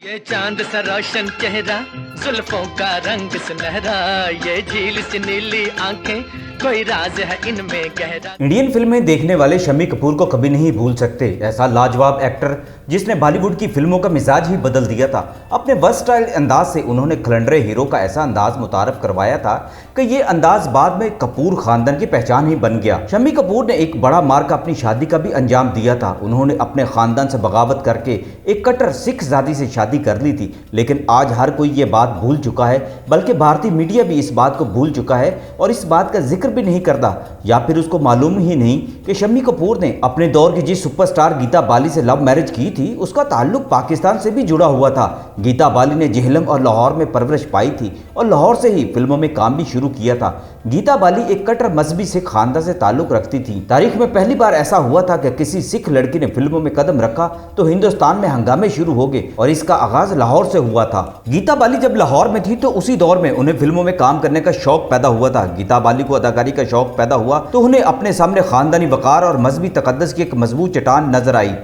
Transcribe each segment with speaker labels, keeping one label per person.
Speaker 1: ये चांद सा रोशन चेहरा, जुल्फों का रंग सुनहरा, ये झील सी नीली आंखें, कोई राज है इनमें गहरा।
Speaker 2: इंडियन फिल्में देखने वाले शम्मी कपूर को कभी नहीं भूल सकते। ऐसा लाजवाब एक्टर जिसने बॉलीवुड की फिल्मों का मिजाज ही बदल दिया था। अपने वर्सटाइल अंदाज से उन्होंने खलंडरे हीरो का ऐसा अंदाज मुतारफ करवाया था कि ये अंदाज बाद में कपूर खानदान की पहचान ही बन गया। शम्मी कपूर ने एक बड़ा मार का अपनी शादी का भी अंजाम दिया था। उन्होंने अपने खानदान से बगावत करके एक कट्टर सिख जाति से शादी कर ली थी। लेकिन आज हर कोई ये बात भूल चुका है, बल्कि भारतीय मीडिया भी इस बात को भूल चुका है और इस बात का जिक्र भी नहीं करता, या फिर उसको मालूम ही नहीं कि शम्मी कपूर ने अपने दौर की जिस सुपरस्टार गीता बाली से लव मैरिज की थी उसका ताल्लुक पाकिस्तान से भी जुड़ा हुआ था। गीता बाली ने झेलम और लाहौर में परवरिश पाई थी और लाहौर से ही फिल्मों में काम भी शुरू किया था। गीता बाली एक कट्टर मजहबी सिख खानदान से ताल्लुक रखती थी। तारीख में पहली बार ऐसा हुआ था कि किसी सिख लड़की ने फिल्मों में कदम रखा तो हिंदुस्तान में हंगामे शुरू हो गए और इसका आगाज लाहौर से हुआ था। गीता बाली जब लाहौर में थी तो उसी दौर में उन्हें फिल्मों में काम करने का शौक पैदा हुआ था। गीता बाली को अदाकारी का शौक पैदा हुआ तो उन्हें अपने सामने खानदानी वकार और मजहबी तकद्दस की एक मजबूत चट्टान नजर आई।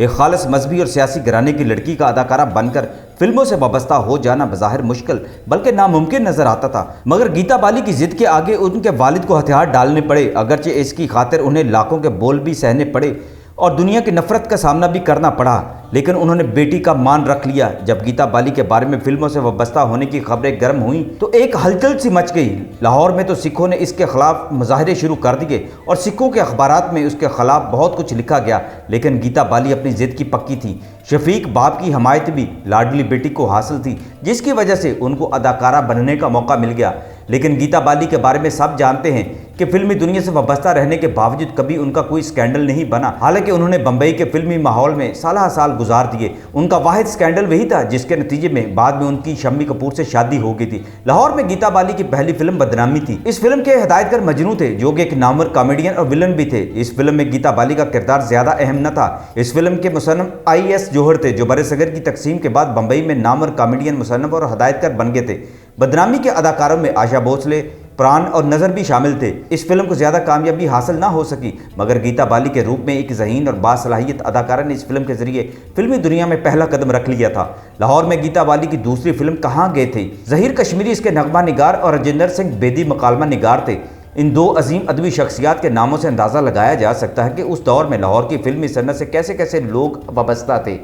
Speaker 2: एक खालिस मजहबी और सियासी घराने की लड़की का अदाकारा बनकर फिल्मों से वाबस्ता हो जाना बज़ाहिर मुश्किल बल्कि नामुमकिन नजर आता था, मगर गीता बाली की जिद के आगे उनके वालिद को हथियार डालने पड़े। अगरचे इसकी खातिर उन्हें लाखों के बोल भी सहने पड़े और दुनिया की नफरत का सामना भी करना पड़ा, लेकिन उन्होंने बेटी का मान रख लिया। जब गीता बाली के बारे में फिल्मों से वाबस्ता होने की खबरें गर्म हुई तो एक हलचल सी मच गई। लाहौर में तो सिखों ने इसके खिलाफ मुजाहरे शुरू कर दिए और सिखों के अखबारात में उसके खिलाफ बहुत कुछ लिखा गया, लेकिन गीता बाली अपनी जिद की पक्की थी। शफीक बाप की हमायत भी लाडली बेटी को हासिल थी, जिसकी वजह से उनको अदाकारा बनने का मौका मिल गया। लेकिन गीता बाली के बारे में सब जानते हैं कि फिल्मी दुनिया से वाबस्ता रहने के बावजूद कभी उनका कोई स्कैंडल नहीं बना। हालांकि उन्होंने बम्बई के फिल्मी माहौल में साल साल गुजार दिए। उनका वाहिद स्कैंडल वही था जिसके नतीजे में बाद में उनकी शम्मी कपूर से शादी हो गई थी। लाहौर में गीता बाली की पहली फिल्म बदनामी थी। इस फिल्म के हिदायतकार मजनू थे जो कि एक नामवर कॉमेडियन और विलन भी थे। इस फिल्म में गीता बाली का किरदार ज्यादा अहम न था। इस फिल्म के मुसन्निफ IS जौहर थे जो बरसगर की तकसीम के बाद बम्बई में नामवर कॉमेडियन मुसन्निफ और हिदायतकार बन गए थे। बदनामी के अदाकारों में आशा भोसले, प्राण और नज़र भी शामिल थे। इस फिल्म को ज़्यादा कामयाबी हासिल ना हो सकी, मगर गीता बाली के रूप में एक ज़हीन और बासलाहियत अदाकारा ने इस फिल्म के जरिए फिल्मी दुनिया में पहला कदम रख लिया था। लाहौर में गीता बाली की दूसरी फिल्म कहाँ गए थे। ज़हीर कश्मीरी इसके नगमा निगार और राजेंद्र सिंह बेदी मकालमा निगार थे। इन दो अजीम अदबी शख्सियात के नामों से अंदाज़ा लगाया जा सकता है कि उस दौर में लाहौर की फिल्मी सन्नत से कैसे कैसे लोग वाबस्ता थे।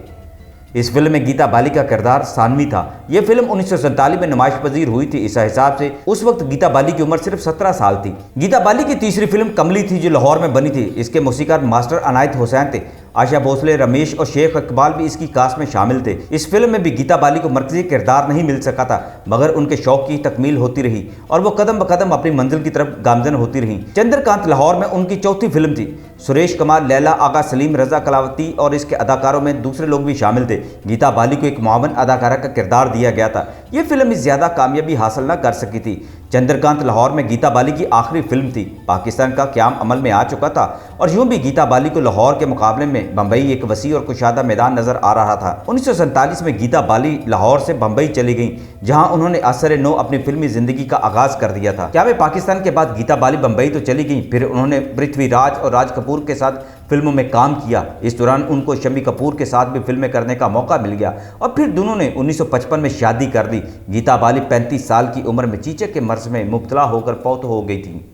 Speaker 2: इस फिल्म में गीता बाली का किरदार सानवी था। यह फिल्म 1947 में नुमाइश पजीर हुई थी। इस हिसाब से उस वक्त गीता बाली की उम्र सिर्फ 17 साल थी। गीता बाली की तीसरी फिल्म कमली थी जो लाहौर में बनी थी। इसके मौसीकार मास्टर अनायत हुसैन थे। आशा भोसले, रमेश और शेख इकबाल भी इसकी कास्ट में शामिल थे। इस फिल्म में भी गीता बाली को मरकजी किरदार नहीं मिल सका था, मगर उनके शौक की तकमील होती रही और वो कदम ब कदम अपनी मंजिल की तरफ गामजन होती रही। चंद्रकांत लाहौर में उनकी चौथी फिल्म थी। सुरेश कुमार, लैला आगा, सलीम रजा कलावती और इसके अदाकारों में दूसरे लोग भी शामिल थे। गीता बाली को एक मुआवन अदाकारा का किरदार दिया गया था। यह फिल्म ज्यादा कामयाबी हासिल न कर सकी थी। चंद्रकांत लाहौर में गीता बाली की आखिरी फिल्म थी। पाकिस्तान का क़याम अमल में आ चुका था और यूं भी गीता बाली को लाहौर के मुकाबले में बम्बई एक वसी और कुशादा मैदान नजर आ रहा था। 1947 में गीता बाली लाहौर से बम्बई चली गईं, जहां उन्होंने असर नो अपनी फिल्मी जिंदगी का आगाज कर दिया था। क्या वे पाकिस्तान के बाद गीता बाली बम्बई तो चली गईं, फिर उन्होंने पृथ्वीराज और राज कपूर के साथ फिल्मों में काम किया। इस दौरान उनको शम्मी कपूर के साथ भी फिल्में करने का मौका मिल गया और फिर दोनों ने 1955 में शादी कर दी। गीता बाली 35 साल की उम्र में चीचे के मर्ज में मुब्तला होकर फौत हो गई थी।